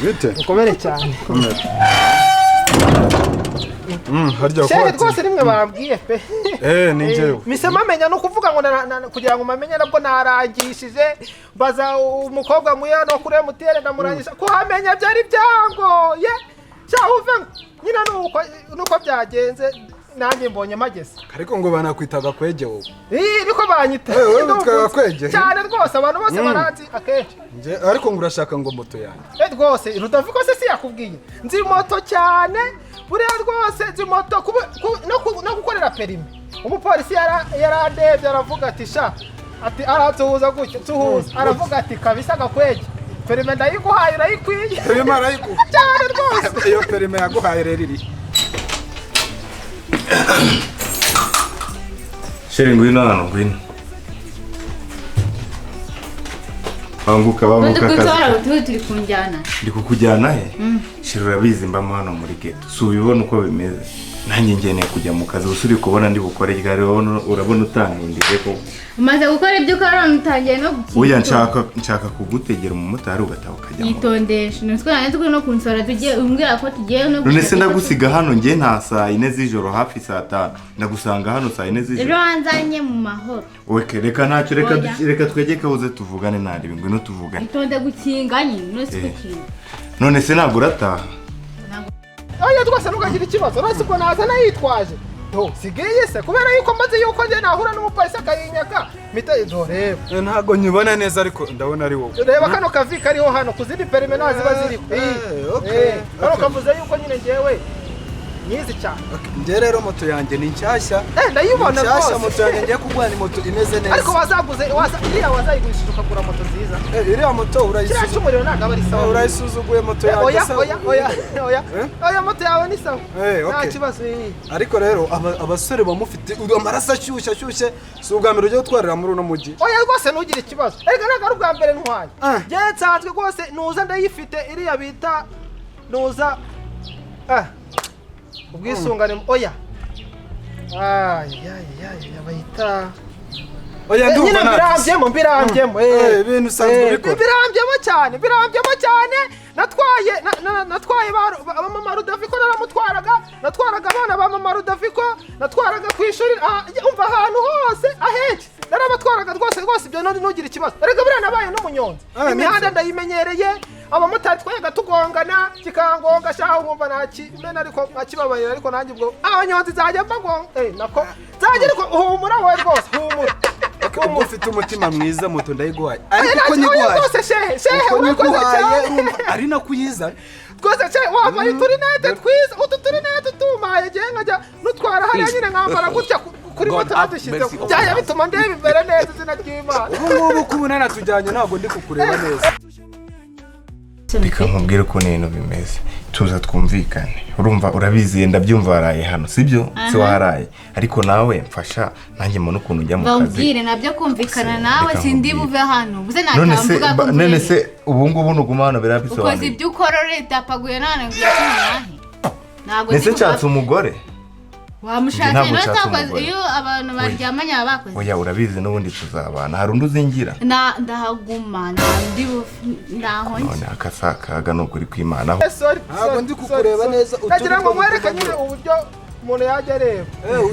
Bite? Ukomere cyane. Komera. Harya Shehe rwose rimwe bambwiye pe. Ni njyewe. Mise mamenya no kuvuga ngo kugira ngo mamenye nabwo narangishije baza umukobwa muya no kure mutere ndamurangisha ko hamenya byari byango ye. Cyauve nyina nuko byagenze nanjye mbonye magese. Ariko ngo banakwitaga kwege wowe. Niko banyita. Wewe witwaga kwege. Cyane rwose abantu bose baranzi akenshi. Ariko ngo urashaka ngo moto yanjye. Rwose Rudaviko se si yakubwiye. Nzi moto cyane. Buriya rwose nzi moto no gukorera perime. Umupolisi yarandebye aravuga ati sha ati aratuhuza gutyo tuhuza aravuga ati kabisa Gakwege perime ndayiguhaye urayikwiye. Perime arayiguha. Cyane rwose. Iyo perime yaguhaye rero iri. Sheri ngwino hano ngwino. Banguka kazi. Turi kunjyana. Ndi kukujyana he? Sheri urabizi mbamo hano muri ghetto. Si ubibona uko bimeze. Nanjye ngeneye kujya mu kazi usuri kubona ndi gukora igare urabona utankindije ko. Umaze gukora ibyo ukora mutangiye no gukina. Oya nshaka kugutegera umumotari ugataha ukajya. Yitondeshe. Nitwe turi no kunsora tugiye umbwira ko tugiye no. None se ndagusiga hano nge nta saa 4 z'ijoro hafi saa 5. Ndagusanga hano saa 4 z'ijoro. Ejo wanzanye mu mahoro. Oke reka ntacyo reka twegeke uze tuvugane nari ngwino tuvugane. Itonde gukinganye no se gukinga. None se nagurataha. Oya rwose nukagira ikibazo rwose ko naza nayitwaje. Sigiye se kubera yuko maze yuko nje nahura n'umupolisi akayinyaka mita idoreba. Ntago nyibona neza ariko ndabona ari wowe. Reba kano kavi kariho hano kuzindi perime nazi baziri. Okay. Kano kavuze yuko nyine ngewe nyizi cyane. Nge rero moto yanjye ni nshyashya. Ndayibona rwose. Nshyashya moto yanjye ngiye kugura ni moto imeze neza. Ariko iriya wazayigurishije ukagura moto nziza. Iriya moto urayisuzuguye. Kiriya cyumuriro ntabwo aba ari sawa. Urayisuzuguye moto yanjye sawa. Oya moto yawe ni sawa. Nta kibazo. Ariko rero abasore bamufite amaraso ashyushye si ubwa mbere ujya gutwarira muri uno mujyi. Oya rwose ntugire ikibazo. Ariko ntabwo ari ubwa mbere ntwaye. Ngewe nsanzwe rwose nuza ndayifite iriya bita nuza ubwisungane oya bayita oya ndumva birambyemo ibintu usanzwe bikora birambyemo cyane natwaye ba mama Rudaviko natwaraga abana ba mama Rudaviko natwaraga ku ishuri umva ahantu hose ahenshi narabatwaraga rwose ibyo ntugire ikibazo ariko buriya nabaye n'umunyonzi imihanda ndayimenyereye abamotari twayaga tugongana kikangonga shaho nkumva nakimena ariko nkakibabarira ariko nanjye ubwo abanyonzi zajya mbagonga nako zajya ariko humura wowe rwose humura ubwo ufite umutima mwiza moto ndayiguhaye ariko nyiguhaye rwose shehe nyiguhaye ari nakuyiza rwose shehe wambaye uturinete twiza utu turinete tumaye ngiye nkajya nutwara hariya nyine nkambara gutya kuri moto nadushyizeho byajya bituma ndeba imbere neza izina ry'Imana ubu kuba unanatujyanye ntabwo ndi kukureba neza Reka nkubwire uko ibintu bimeze tuza twumvikane urumva urabizi ndabyumva waraye hano sibyo se waraye ariko nawe mfasha nanjye mbona ukuntu njya mu kazi bambwire nabyo kumvikana nawe sindi buve hano buze natamvuga ko none se ubu ngubu nuguma hano birabisobanura ukoze ibyo ukora leta paguye nane ngiyanahe ntabwo nese nshatse umugore wamushatse n'atakoze iyo abantu baryamanye abakoze oya urabizi n'ubundi tuzabana hari undi uzingira ndahaguma ndaho none akasakaga no kuri kwimana ntabwo ndi kukureba neza ndagira ngo mwereke nyine uburyo umuntu yajya areba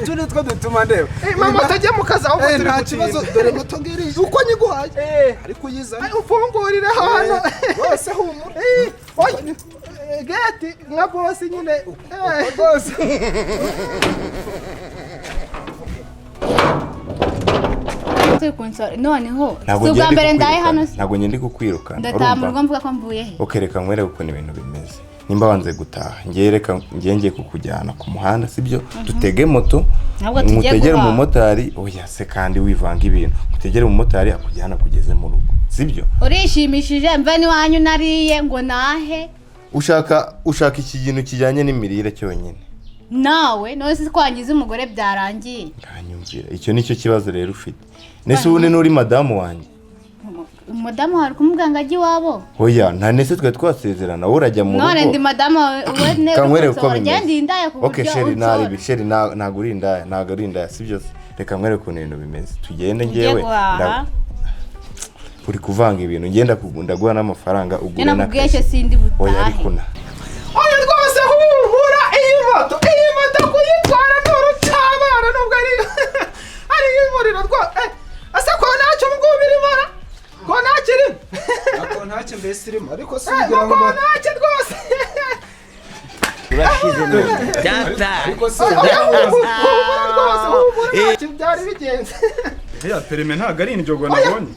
utu nitwo dutuma ndeba mama tajya mu kazi aho turi nta kibazo dore moto ngiri uko nyiguhaye ariko uyizana ufungurire hano bose humura geti nka bosi nyine bose noneho ubwa mbere ndaye hano ntabwo ngende kukwirukana ndatamurwa mvuga ko mvuye he okereka nkwereke uko ibintu bimeze nimba wanze gutaha ngiye kukujyana ku muhanda sibyo dutege moto mutegere umumotari oya se kandi wivanga ibintu mutegere umumotari akujyana kugeze mu rugo sibyo urishimishije mva ni wanyu nariye ngo nahe ushaka iki kintu kijyanye n'imirire cyonyine nawe none se kwangiza umugore byarangiye nganyumvira icyo nicyo kibazo rero ufite nese ubu ni uri madamu wanjye umudamu hari kumuganga agiye wabo oya nta nese twe twasezerana wowe urajya mu rugo none ndi madamu we ne kanywere uko bimeze ngende indaya ku buryo sheri ntabwo uri indaya sibyo se reka nkwereke ukuntu ibintu bimeze tugende ngewe uri kuvanga ibintu ngenda kugunda guha n'amafaranga ugure na nakubwiye sindi butahe oya ariko na oya rwose humura iyi moto kuyitwara n'urucabana nubwo ari y'umuriro asa ko ntacyo mubwo birimara ko ntakiri ako ntacyo mbese irimo ariko si kugira ngo ntacyo rwose urashize data ariko si humura rwose ntacyo byari bigenze ya perime ntago ari indyogo nabonye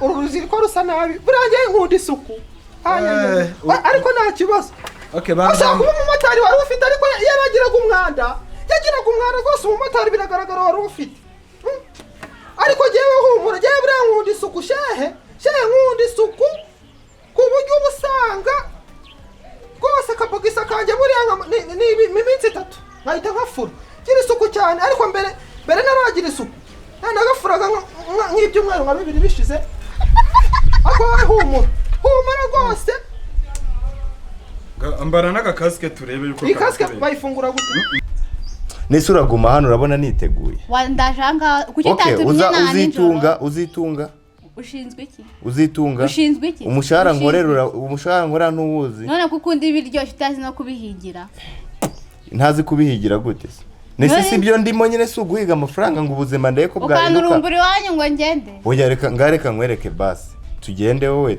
uru ruziko rusa nabi burangiye nkunda isuku ariko nta kibazo ashaka kuba umumotari wari ufite ariko yaragiraga umwanda rwose umumotari biragaragara wari ufite ariko jyewe humura jyewe buriya nkunda isuku shehe nkunda isuku ku buryo uba usanga rwose akabogisa kanjye buriya ni iminsi 3 nkahita nkafura gira isuku cyane ariko mbere naragira isuku nagafuraga nk'ibyumweru nka 2 bishize ako humura rwose ambara n'agakasike turebe yuko iyi kasike bayifungura gute nese uraguma hano urabona niteguye ndashanga kuki utatumye uzitunga ushinzwe iki ushinzwe iki umushahara nkorera ntuwuzi none kukundi ibiryo utazi no kubihigira ntazi kubihigira gute nese si byo ndimo nyine si uguhiga amafaranga ngo ubuzima ndaye ko bwahinduka ukanurumbura iwanyu ngo ngende oya reka nkwereke basi tugende wowe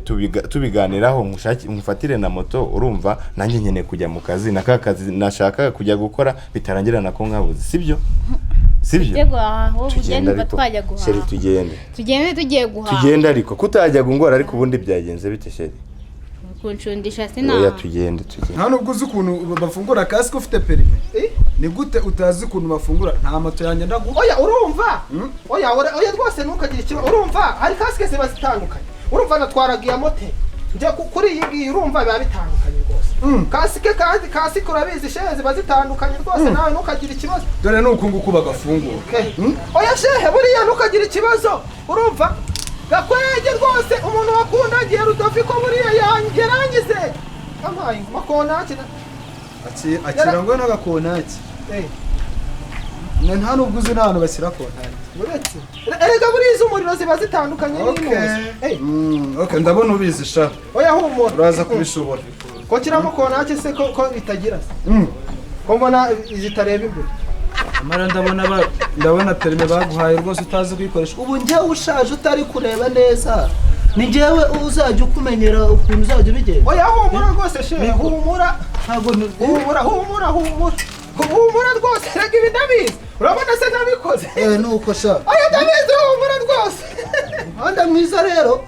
tubiganiraho mufatire na moto urumva nanjye nyene kujya mu kazi naka kazi nashaka kujya gukora bitarangira nako nkabuze sibyo yego aho ugende batwajya guhaha sheri tugende tugiye guhaha tugende ariko kutajya gungora ariko ubundi byagenze bite sheri kunshundisha sina oya tugende nta nubwo uzi ukuntu bafungura kasike ufite perime ni gute utazi ukuntu bafungura nta moto yanjye ndaguha oya urumva oya rwose ntukagira ikibazo urumva hari kasike ziba zitandukanye urumva natwaraga iya moteri njya kuri iyi ngiyi urumva biba bitandukanye rwose kasike kandi kasike urabizi shehe ziba zitandukanye rwose nawe ntukagira ikibazo dore nuko nguko bagafungura oya shehe buriya ntukagira ikibazo urumva Gakwege rwose umuntu wakundagiye Rudoviko buriya yarangize amaye makonaki akira ngo n'agakonaki nta nubwo uzi n'ahantu bashyira kontaki uretse erega buriya umuriro ziba zitandukanye okay ndabona ubizi sha oya humura uraza kubishobora ko kiramo kontaki se ko bitagira ko mbona zitareba imbere amara ndabona perime baguhaye rwose utazi kuyikoresha ubu njyewe ushaje utari kureba neza ni njyewe uzajya ukumenyera ukuntu uzajya ubigenda oya humura rwose shehe humura rwose rega ibi ndabizi urabona se nabikoze nuko sha oya ndabizi humura rwose umuhanda mwiza rero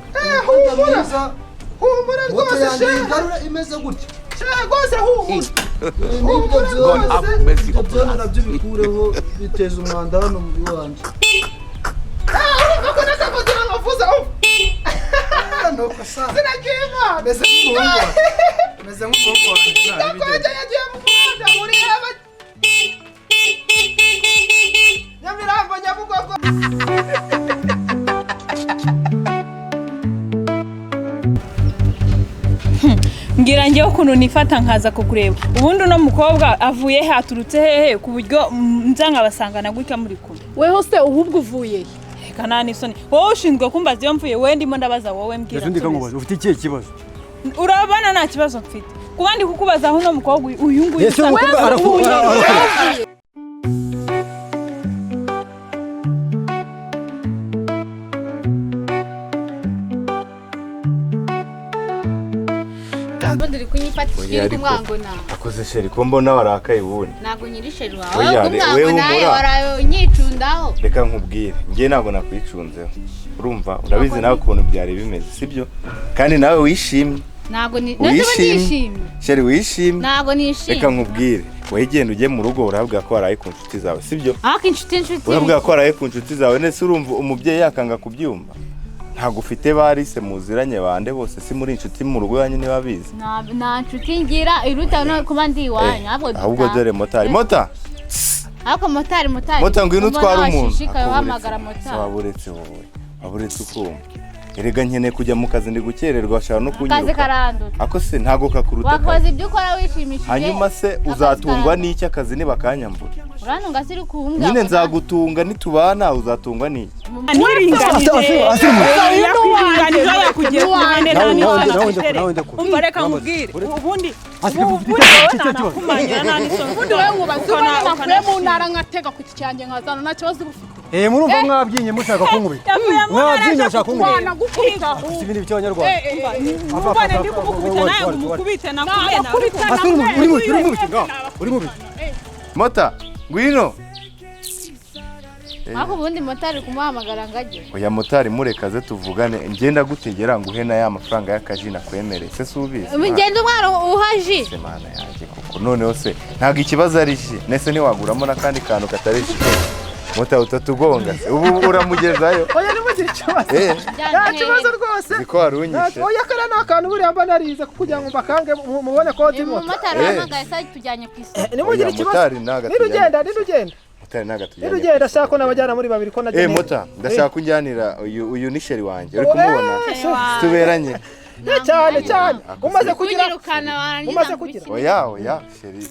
humura rwose shehe imeze gutya rwose humura ibyo byose nabyo bikureho biteza umwanda hano mu biwanje urumva ko nakavugira nkavuza nuko sha sinakima meze nk'umuhungu wanjye Gakwege yagiye mu muhanda muri haba Nyamirambo Nyabugogo ngira ngewe ukuntu nifata nkaza kukureba ubundi uno mukobwa avuye haturutse hehe ku buryo nzanga basangana gutya muri kumwe weho se ububwo uvuye kana nisoni wowe ushinzwe kumbaza iyo mvuye we ndimo ndabaza wowe mbwira Yazundi kangubaza ufite ikihe kibazo urabana nta kibazo mfite kubandi kukubaza aho uno mukobwa uyu nguyu Yesu umukobwa aravuye ndiri kunyifatira kumwangona akoze sheri ko mbona warakaye ubundi nago nyiri sheri wawe kumwangona warayo nyicundaho reka nkubwire ngiye ntabwo nakwicunzeho urumva urabizi nawe ukuntu byari bimeze sibyo kandi nawe wishimye nago nishimye sheri wishimye nago nishimye reka nkubwire wegenda ujye mu rugo urahabwa ko waraye ku nshuti zawe sibyo ako inshuti urahabwa ko waraye ku nshuti zawe nese urumva umubyeyi yakanga kubyumva ntago ufite barise muziranye bande bose si muri inshuti mu rugo yanyu niba bizi nta nshuti ngira iruta no kuba ndi iwanyu ahubwo dore motari ako motari ngwino utwara umuntu ahamagara motari waburetse ukumva erega nkeneye kujya mu kazi ndi gukererwa ashaka no kunyiruka akazi karandura ako se ntago kakuruta wakoze ibyo ukora wishimishije hanyuma se uzatungwa n'iki akazi nibakanyambura urantunga siri kumbwa nyine nzagutunga nitubana uzatungwa n'iki niyo yakugiye kuhane nani umva reka nkubwire ubundi nakumanya nani so ubundi wewe ngubaza nakuye mu ntara nkatega ku cyanjye nkazana nta kibazo bufite murumva mwabyinye mushaka kunkubita mwabyinye mushaka kunkubita ibindi by'abanyarwanda mbona ndi kumukubita nawe umukubite nakumena uri mubi Mota ngwino Ako ubundi Motari kumuhamagara ngajye. Oya Motari murekaze tuvugane ngenda gutegera nguhe na ya mafaranga y'akaji nakwemere se subize Ngenda umwana uhaji Semana yanjye kuko noneho se ntago ikibazo ari shi nese ni waguramo nakandi kantu katari shi Mota utatugonga ubu uramugezayo Oya nimugire ikibazo nta kibazo rwose ziko warunyishe Oya kana nakantu buri amba narize kugira ngo bakange mubone ko ndi Mota Motari amagaye sai tujyanye ku isi nimugire ikibazo nirugenda Motari naga tujyanye nirugenda shaka nabajyana muri babiri ko nagiye Mota ndashaka kunjyanira uyu ni sheri wanje uri kumubona tuberanye cyane umaze kugira oya sheri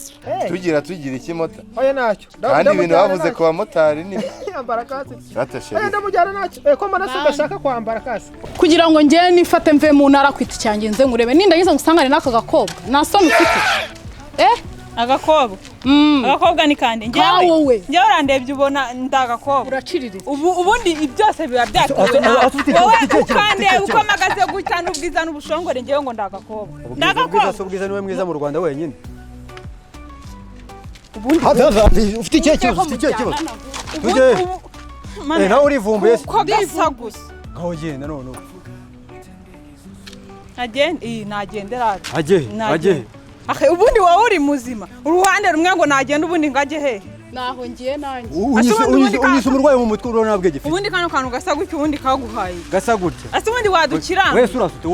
tugira iki Mota oya nacyo kandi ibintu bavuze ko Motari ni ambara kasi rata sheri ndamujyana nacyo ko manaso gashaka kwambara kasi kugira ngo njye nifate mve mu ntara kwita cyanjye nze ngurebe ninda yize ngusangane n'aka gakobwa nasoma ufite agakobwa ni kandi njyewe urandebye ubona ndagakobwa uraciririza ubundi byose biba byatewe nawe ukandeba uko mpagaze gutya n'ubwiza n'ubushongore njyewe ngo ndagakobwa ubwiza niwe mwiza mu Rwanda wenyine ufite ikihe kibazo tujye nawe urivumbuye ko gasa gusa aho genda none nagendera ajye ubundi wowe uri muzima uruhande rumwe ngo nagenda ubundi ngajye hehe naho ngiye nanjye unyise umurwayi mu mutwe urabona nabwo gifite ubundi kano kantu gasa gutya ubundi kaguhaye gasa gutya ase ubundi wadukira wese urasute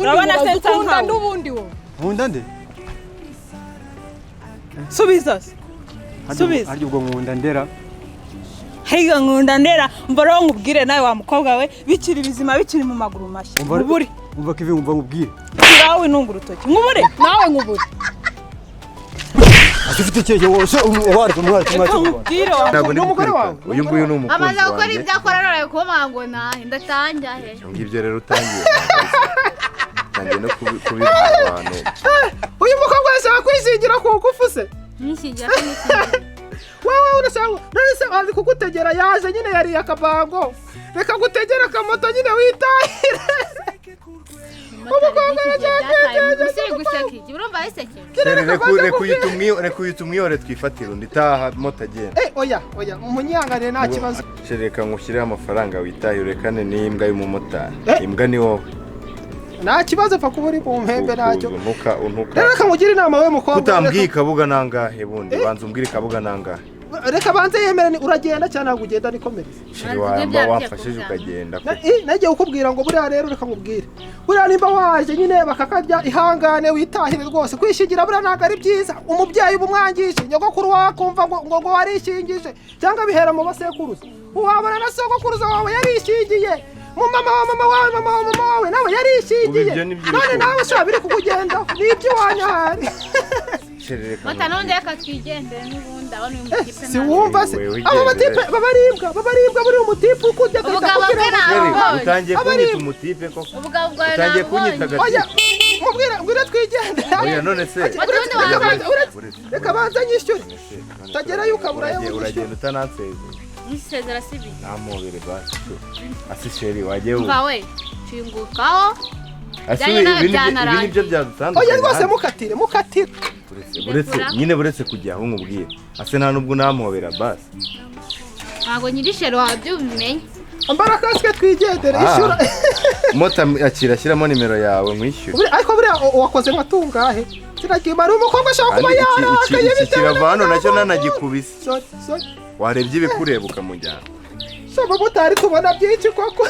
urabona se nkunda n'ubundi wo nkunda nde subiza harya ubwo nkunda ndera higa nkunda ndera mbara nkubwire nawe wa mukobwa we bikiri bizima bikiri mu maguru mashya uburi umva kivi umva nkubwire nawe nungu rutoki nkubure nawe nkubure afite ikihe wose wari nkubwire ntabwo n'umugore wawe uyu nguyu ni umukunzi amaze gukora ibyo akora none kuba ngo nahe ndatanja he ngibyo rero utangiye no kubibwira abantu uyu mukobwa yashaka kwishingira ku ngufu se nishingira wewe urashaka nese azi kugutegera yaje nyine yari akabango reka gutegera akamoto nyine witahire reka uyitumwiyore twifatire undi taha moto agenda oya umunyanganire nta kibazo reka ngushyirireho amafaranga witahire urekane n'imbwa y'umumotari imbwa ni wowe nta kibazo pfa kuba uri mu mpembe ntacyo reka mugire inama we mukobwa utambwiye ikabuga nangahe bundi banza umbwire ikabuga nangahe reka banze yemere uragenda cyane ntabwo ugenda nikomereze sheri wamfashije ukagenda nagiye kukubwira ngo buriya rero reka nkubwire buriya nimba waje nyine bakakajya ihangane witahire rwose kwishingira buriya ntabwo ari byiza umubyeyi uba umwangije nyogokuru wakumva ngo warishingije cyangwa bihera mu basekuruza wabona na sogokuruza wawe yarishingiye mama wawe nawe yarishingiye none nawe ushobora biri kukugendaho n'ibyo wanyahari Mata nonde yakatwigendere n'ubundi abone uyu mutipe si wumva se aba batipe babaribwa buri umutipe ukujya utangiye kunyita umutipe koko utangiye kunyita oya mubwira twigendere oya none se reka banza nyishyure utagerayo ukaburayo uragenda utanansezeye nisezera sibi namubere basi asisheri wagiye we cyungukaho ibi nibyo byadutandukanye oya rwose mukatire buretse kujya aho nkubwiye ase nta nubwo namuhobera basi ntabwo nyirishero wabyumenye ambara kasike twigendere ishyura mota ashyiramo nimero yawe nkwishyure ariko buriya wakoze nka tungahe kiragimara umukobwa ashaka kuba yarakaye iki kirava hano nacyo nanagikubise warebye ibikureba ukamujyana saba Motari tubona byinshi koko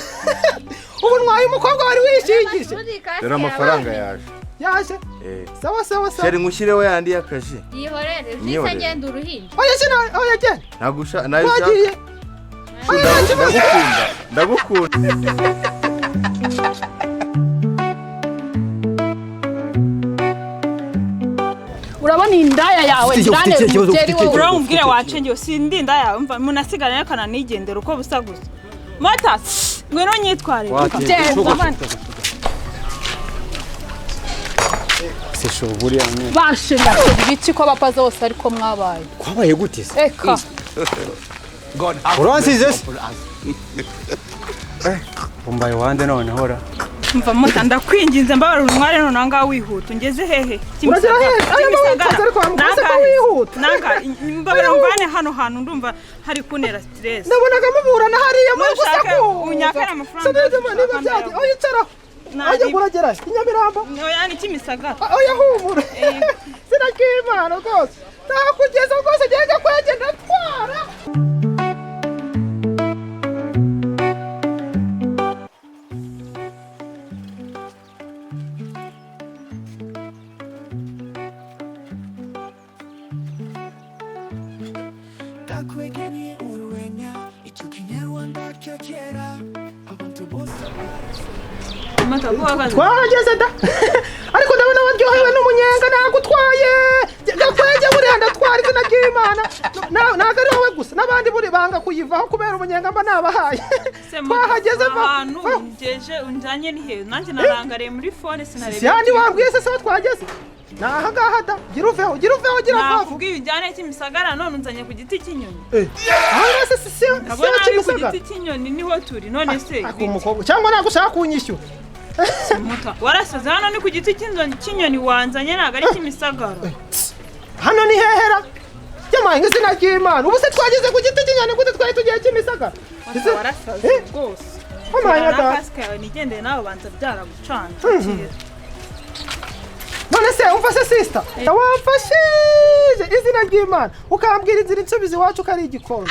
ubu ntwaye umukobwa wari wishingije dore amafaranga yaje sawa sheri nkushyireho yandi y'akaji yihorere vise ngenda uruhinja oya genda ntabwo nayo ushaka ndagukunda urabona indaya yawe ndane umugeri wowe urambwira wacengewe sindi indaya yawe mva munasigara yakana nigendera uko busa gusa Mota ngwino nyitware sesho buriya nyine bashinga ibiki ko bapa zose ariko mwabaye kwabaye gute se eka uransize umbaye wande none hora mva muta ndakwinginze mbabara urunware none anga wihuta ungeze hehe uragera hehe ariko amukase ko wihuta nanga mbabara mvane hano hantu ndumva hari kunera stress nabonaga muburana hariya muri gusaku unyakara amafaranga niba byati oya icara ajya kuragera inyamirambo oya ni kimisagara oya humura sinakimana rwose nakugeza rwose genda kwege ndatwara Gakwege ni urwenya icyo kinyarwanda cyokera abantu bose twahageze da ariko ndabona waryohewe n'umunyenga nagutwaye Gakwege buriya ndatwara izina ry'Imana ntabwo ari wowe gusa n'abandi buri banga kuyivaho kubera umunyenga mba nabahaye twahageze ahantu ngeje unjanye ni hehe nanjye narangariye muri phone sinarebe siyandi wambwiye se sawa twageze nahangaha da gira uveho gira vafu nakubwiye ujyane kimisagara none unzanye ku giti cy'inyoni aha se siyo kimisagara ku giti cy'inyoni niho turi none se umukobwa cyangwa nagushaka kunyishyura muta warasaze hano ni ku giti cy'inyoni wanzanye ntabwo ari kimisagara hano ni hehera y'amahinga izina ry'Imana ubu se twageze ku giti cy'inyoni gute twari tugiye kimisagara warasaze rwose amahinga da kasika yawe nigendeye nawe banza byaragucanze none se umva se sister wamfashije izina ry'Imana ukambwira inzira insubiza iwacu ko ari igikoni